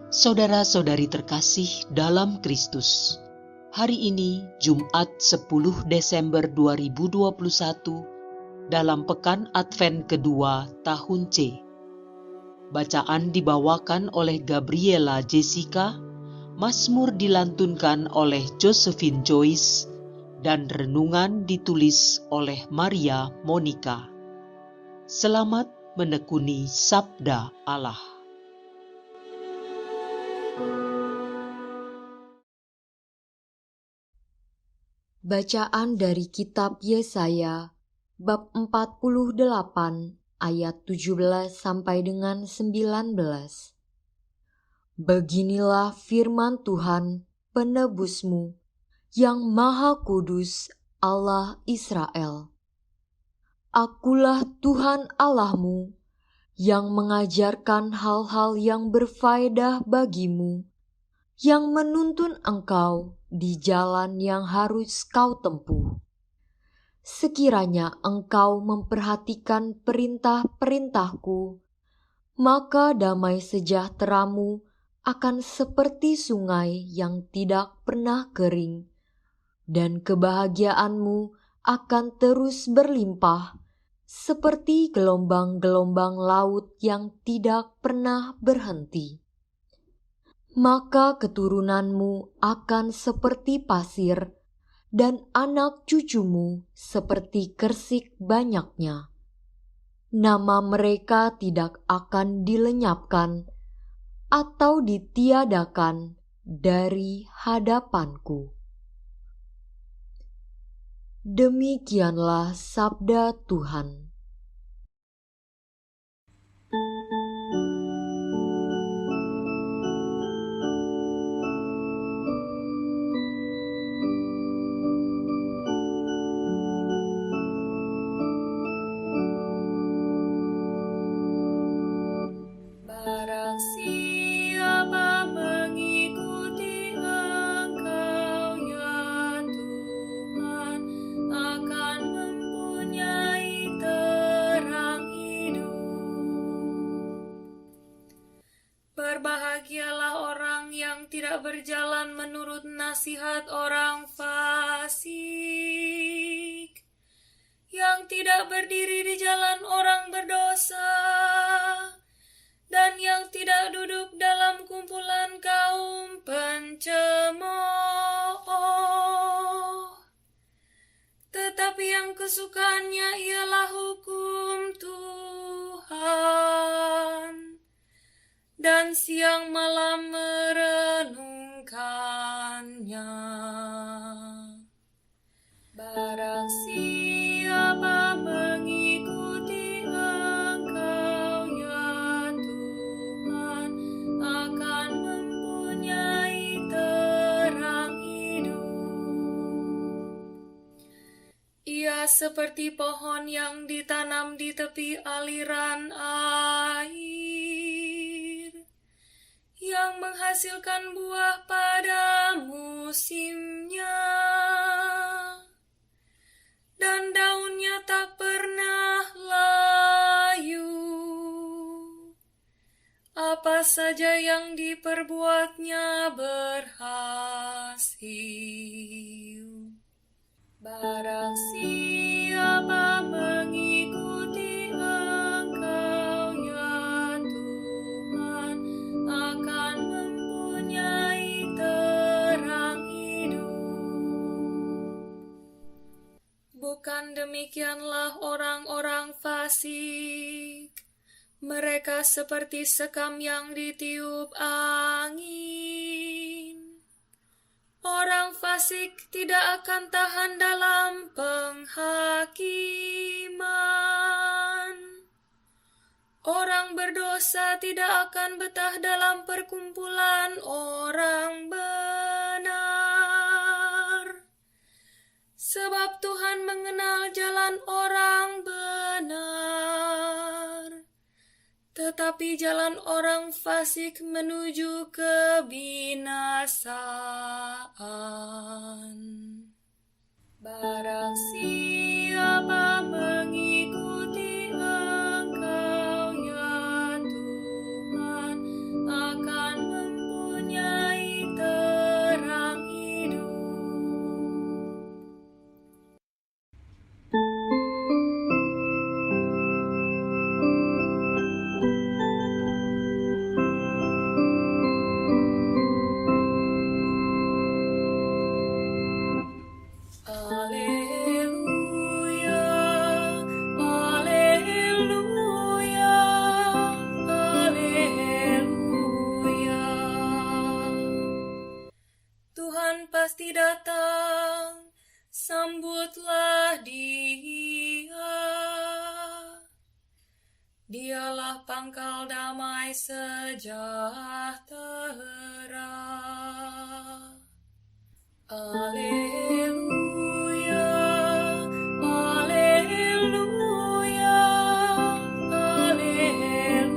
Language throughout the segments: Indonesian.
Saudara-saudari terkasih dalam Kristus, hari ini Jumat 10 Desember 2021 dalam Pekan Advent kedua tahun C. Bacaan dibawakan oleh Gabriela Jessica, Mazmur dilantunkan oleh Josephine Joyce, dan renungan ditulis oleh Maria Monica. Selamat menekuni Sabda Allah. Bacaan dari Kitab Yesaya, bab 48, ayat 17 sampai dengan 19. Beginilah firman Tuhan, penebusmu, yang Maha Kudus, Allah Israel. Akulah Tuhan Allahmu, yang mengajarkan hal-hal yang berfaedah bagimu, yang menuntun engkau di jalan yang harus kau tempuh. Sekiranya engkau memperhatikan perintah-perintahku, maka damai sejahteramu akan seperti sungai yang tidak pernah kering, dan kebahagiaanmu akan terus berlimpah seperti gelombang-gelombang laut yang tidak pernah berhenti. Maka keturunanmu akan seperti pasir, dan anak cucumu seperti kersik banyaknya. Nama mereka tidak akan dilenyapkan atau ditiadakan dari hadapanku. Demikianlah sabda Tuhan. Barang siapa mengikuti Engkau, ya Tuhan, akan mempunyai terang hidup. Berbahagialah orang yang tidak berjalan menurut nasihat orang fasik, yang tidak berdiri di jalan orang berdosa, dan yang tidak duduk dalam kumpulan kaum pencemooh. Tetapi yang kesukaannya ialah hukum Tuhan, dan siang malam merenungkannya. Barang siapa mengikuti Engkau, ya Tuhan, akan mempunyai terang hidup. Ia seperti pohon yang ditanam di tepi aliran air, yang menghasilkan buah pada musimnya, dan daunnya tak pernah layu. Apa saja yang diperbuatnya berhasil. Barang siapa mengikuti Engkau, ya Tuhan, akan mempunyai terang hidup. Bukan demikianlah orang-orang fasik. Mereka seperti sekam yang ditiup angin. Orang fasik tidak akan tahan dalam penghakiman. Orang berdosa tidak akan betah dalam perkumpulan orang benar. Sebab Tuhan mengenal jalan orang benar, tetapi jalan orang fasik menuju kebinasaan. Barang siapa mengikuti Engkau, ya Tuhan, akan Dialah pangkal damai sejahtera. Alleluia, alleluia, alleluia.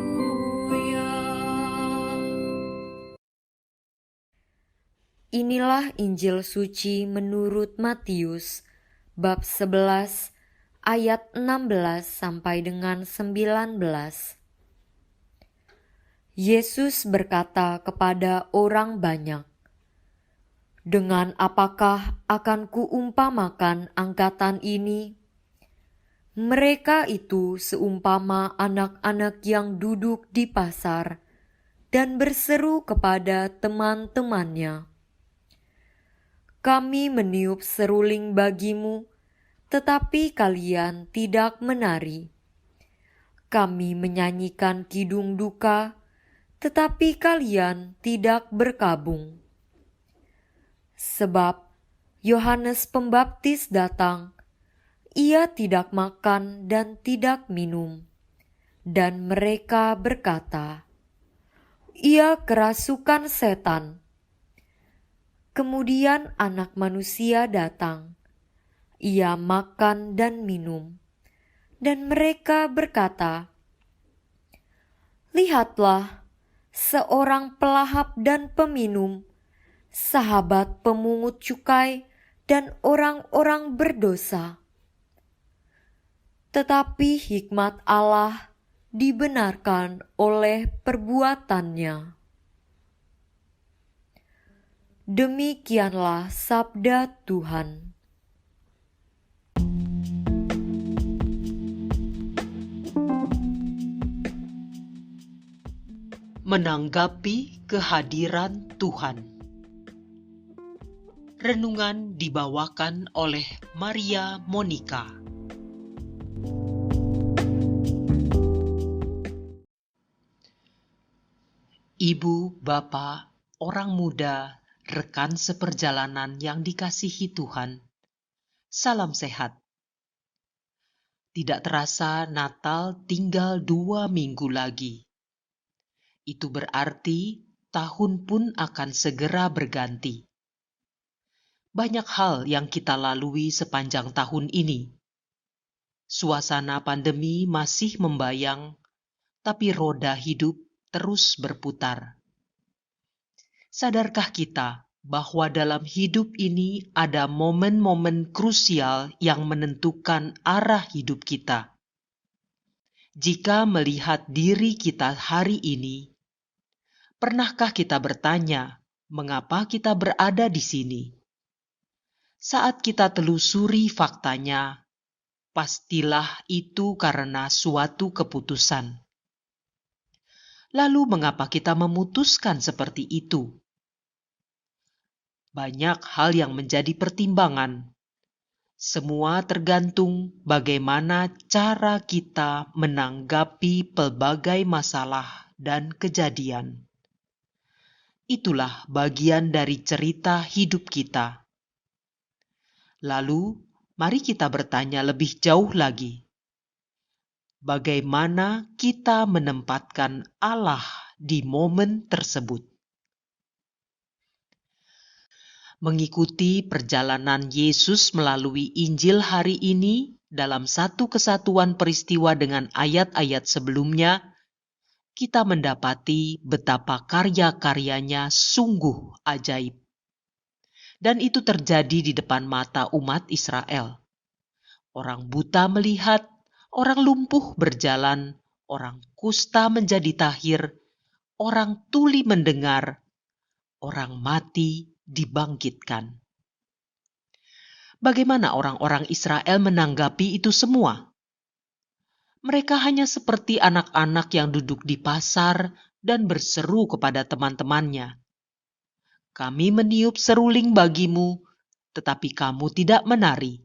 Inilah Injil suci menurut Matius, bab 11, ayat 16 sampai dengan 19. Yesus berkata kepada orang banyak, "Dengan apakah akan kuumpamakan angkatan ini? Mereka itu seumpama anak-anak yang duduk di pasar dan berseru kepada teman-temannya, 'Kami meniup seruling bagimu, tetapi kalian tidak menari. Kami menyanyikan kidung duka, tetapi kalian tidak berkabung.' Sebab Yohanes Pembaptis datang, ia tidak makan dan tidak minum, dan mereka berkata, 'Ia kerasukan setan.' Kemudian Anak Manusia datang, ia makan dan minum, dan mereka berkata, 'Lihatlah, seorang pelahap dan peminum, sahabat pemungut cukai dan orang-orang berdosa.' Tetapi hikmat Allah dibenarkan oleh perbuatannya." Demikianlah sabda Tuhan. Menanggapi kehadiran Tuhan. Renungan dibawakan oleh Maria Monica. Ibu, Bapak, orang muda, rekan seperjalanan yang dikasihi Tuhan, salam sehat. Tidak terasa Natal tinggal 2 minggu lagi. Itu berarti tahun pun akan segera berganti. Banyak hal yang kita lalui sepanjang tahun ini. Suasana pandemi masih membayang, tapi roda hidup terus berputar. Sadarkah kita bahwa dalam hidup ini ada momen-momen krusial yang menentukan arah hidup kita? Jika melihat diri kita hari ini, pernahkah kita bertanya, mengapa kita berada di sini? Saat kita telusuri faktanya, pastilah itu karena suatu keputusan. Lalu mengapa kita memutuskan seperti itu? Banyak hal yang menjadi pertimbangan. Semua tergantung bagaimana cara kita menanggapi pelbagai masalah dan kejadian. Itulah bagian dari cerita hidup kita. Lalu, mari kita bertanya lebih jauh lagi. Bagaimana kita menempatkan Allah di momen tersebut? Mengikuti perjalanan Yesus melalui Injil hari ini dalam satu kesatuan peristiwa dengan ayat-ayat sebelumnya, kita mendapati betapa karya-karyanya sungguh ajaib. Dan itu terjadi di depan mata umat Israel. Orang buta melihat, orang lumpuh berjalan, orang kusta menjadi tahir, orang tuli mendengar, orang mati dibangkitkan. Bagaimana orang-orang Israel menanggapi itu semua? Mereka hanya seperti anak-anak yang duduk di pasar dan berseru kepada teman-temannya, "Kami meniup seruling bagimu, tetapi kamu tidak menari.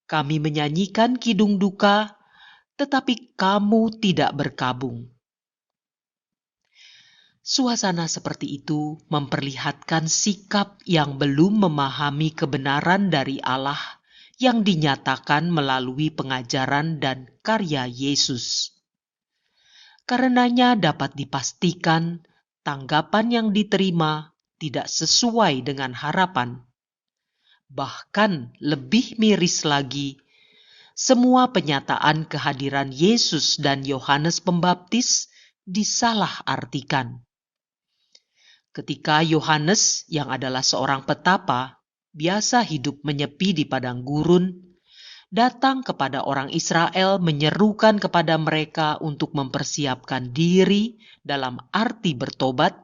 Kami menyanyikan kidung duka, tetapi kamu tidak berkabung." Suasana seperti itu memperlihatkan sikap yang belum memahami kebenaran dari Allah yang dinyatakan melalui pengajaran dan karya Yesus. Karenanya dapat dipastikan tanggapan yang diterima tidak sesuai dengan harapan. Bahkan lebih miris lagi, semua penyataan kehadiran Yesus dan Yohanes Pembaptis disalahartikan. Ketika Yohanes, yang adalah seorang petapa, biasa hidup menyepi di padang gurun, datang kepada orang Israel menyerukan kepada mereka untuk mempersiapkan diri dalam arti bertobat,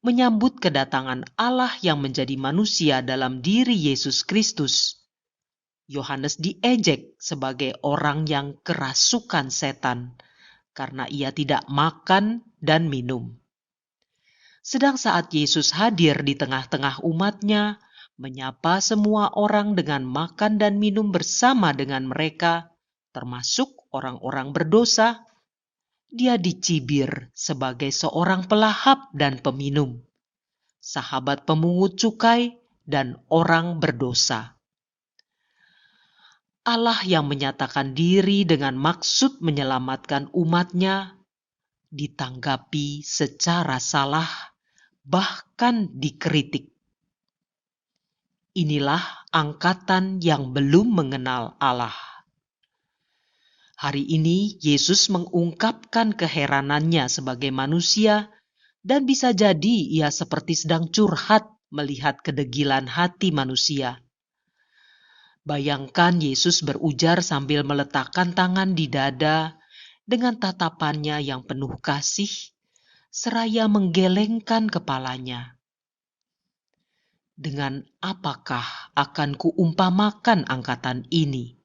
menyambut kedatangan Allah yang menjadi manusia dalam diri Yesus Kristus. Yohanes diejek sebagai orang yang kerasukan setan karena ia tidak makan dan minum. Sedang saat Yesus hadir di tengah-tengah umatnya, menyapa semua orang dengan makan dan minum bersama dengan mereka, termasuk orang-orang berdosa, dia dicibir sebagai seorang pelahap dan peminum, sahabat pemungut cukai dan orang berdosa. Allah yang menyatakan diri dengan maksud menyelamatkan umatnya ditanggapi secara salah, bahkan dikritik. Inilah angkatan yang belum mengenal Allah. Hari ini Yesus mengungkapkan keheranannya sebagai manusia, dan bisa jadi ia seperti sedang curhat melihat kedegilan hati manusia. Bayangkan Yesus berujar sambil meletakkan tangan di dada dengan tatapannya yang penuh kasih, seraya menggelengkan kepalanya. Dengan apakah akan kuumpamakan angkatan ini?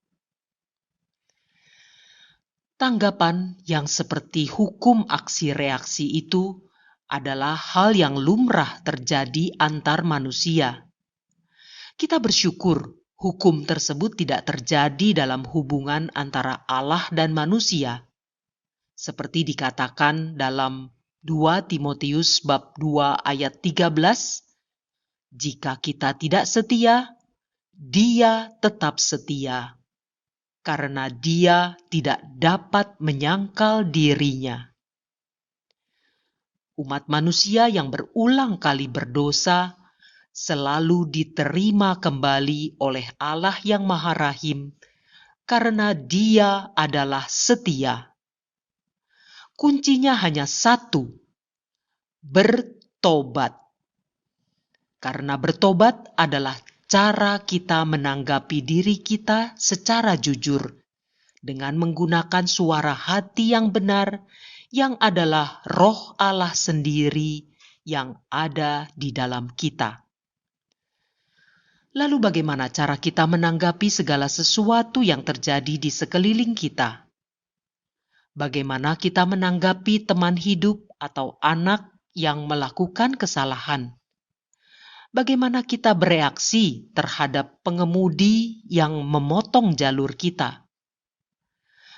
Tanggapan yang seperti hukum aksi reaksi itu adalah hal yang lumrah terjadi antar manusia. Kita bersyukur hukum tersebut tidak terjadi dalam hubungan antara Allah dan manusia. Seperti dikatakan dalam 2 Timotius bab 2 ayat 13, jika kita tidak setia, Dia tetap setia, karena Dia tidak dapat menyangkal dirinya. Umat manusia yang berulang kali berdosa selalu diterima kembali oleh Allah yang Maha Rahim, karena Dia adalah setia. Kuncinya hanya satu, bertobat. Karena bertobat adalah cara kita menanggapi diri kita secara jujur, dengan menggunakan suara hati yang benar, yang adalah Roh Allah sendiri yang ada di dalam kita. Lalu bagaimana cara kita menanggapi segala sesuatu yang terjadi di sekeliling kita? Bagaimana kita menanggapi teman hidup atau anak yang melakukan kesalahan? Bagaimana kita bereaksi terhadap pengemudi yang memotong jalur kita?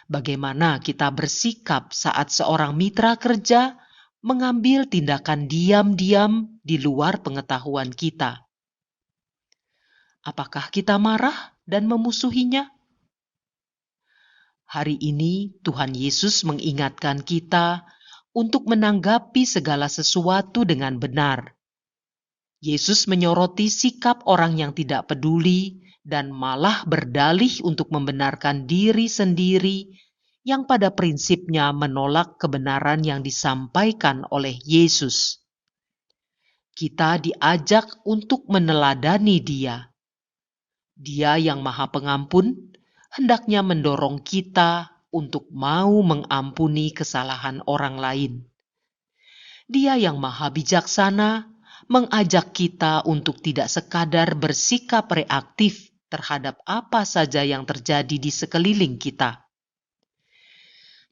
Bagaimana kita bersikap saat seorang mitra kerja mengambil tindakan diam-diam di luar pengetahuan kita? Apakah kita marah dan memusuhinya? Hari ini Tuhan Yesus mengingatkan kita untuk menanggapi segala sesuatu dengan benar. Yesus menyoroti sikap orang yang tidak peduli dan malah berdalih untuk membenarkan diri sendiri yang pada prinsipnya menolak kebenaran yang disampaikan oleh Yesus. Kita diajak untuk meneladani Dia. Dia yang Maha Pengampun hendaknya mendorong kita untuk mau mengampuni kesalahan orang lain. Dia yang Maha Bijaksana mengajak kita untuk tidak sekadar bersikap reaktif terhadap apa saja yang terjadi di sekeliling kita.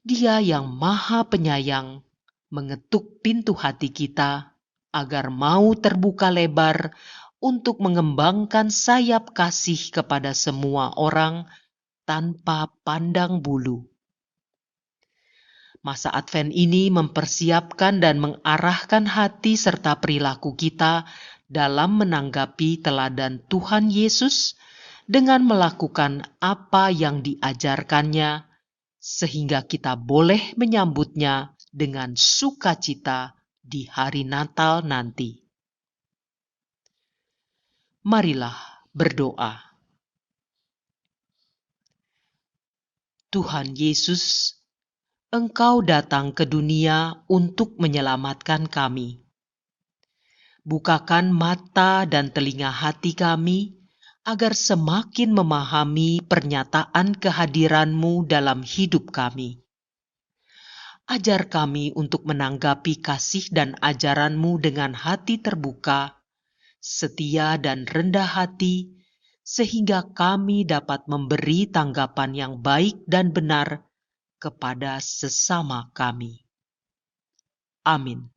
Dia yang Maha Penyayang mengetuk pintu hati kita agar mau terbuka lebar untuk mengembangkan sayap kasih kepada semua orang tanpa pandang bulu. Masa Advent ini mempersiapkan dan mengarahkan hati serta perilaku kita dalam menanggapi teladan Tuhan Yesus dengan melakukan apa yang diajarkannya, sehingga kita boleh menyambutnya dengan sukacita di hari Natal nanti. Marilah berdoa. Tuhan Yesus, Engkau datang ke dunia untuk menyelamatkan kami. Bukakan mata dan telinga hati kami, agar semakin memahami pernyataan kehadiran-Mu dalam hidup kami. Ajar kami untuk menanggapi kasih dan ajaran-Mu dengan hati terbuka, setia dan rendah hati, sehingga kami dapat memberi tanggapan yang baik dan benar kepada sesama kami. Amin.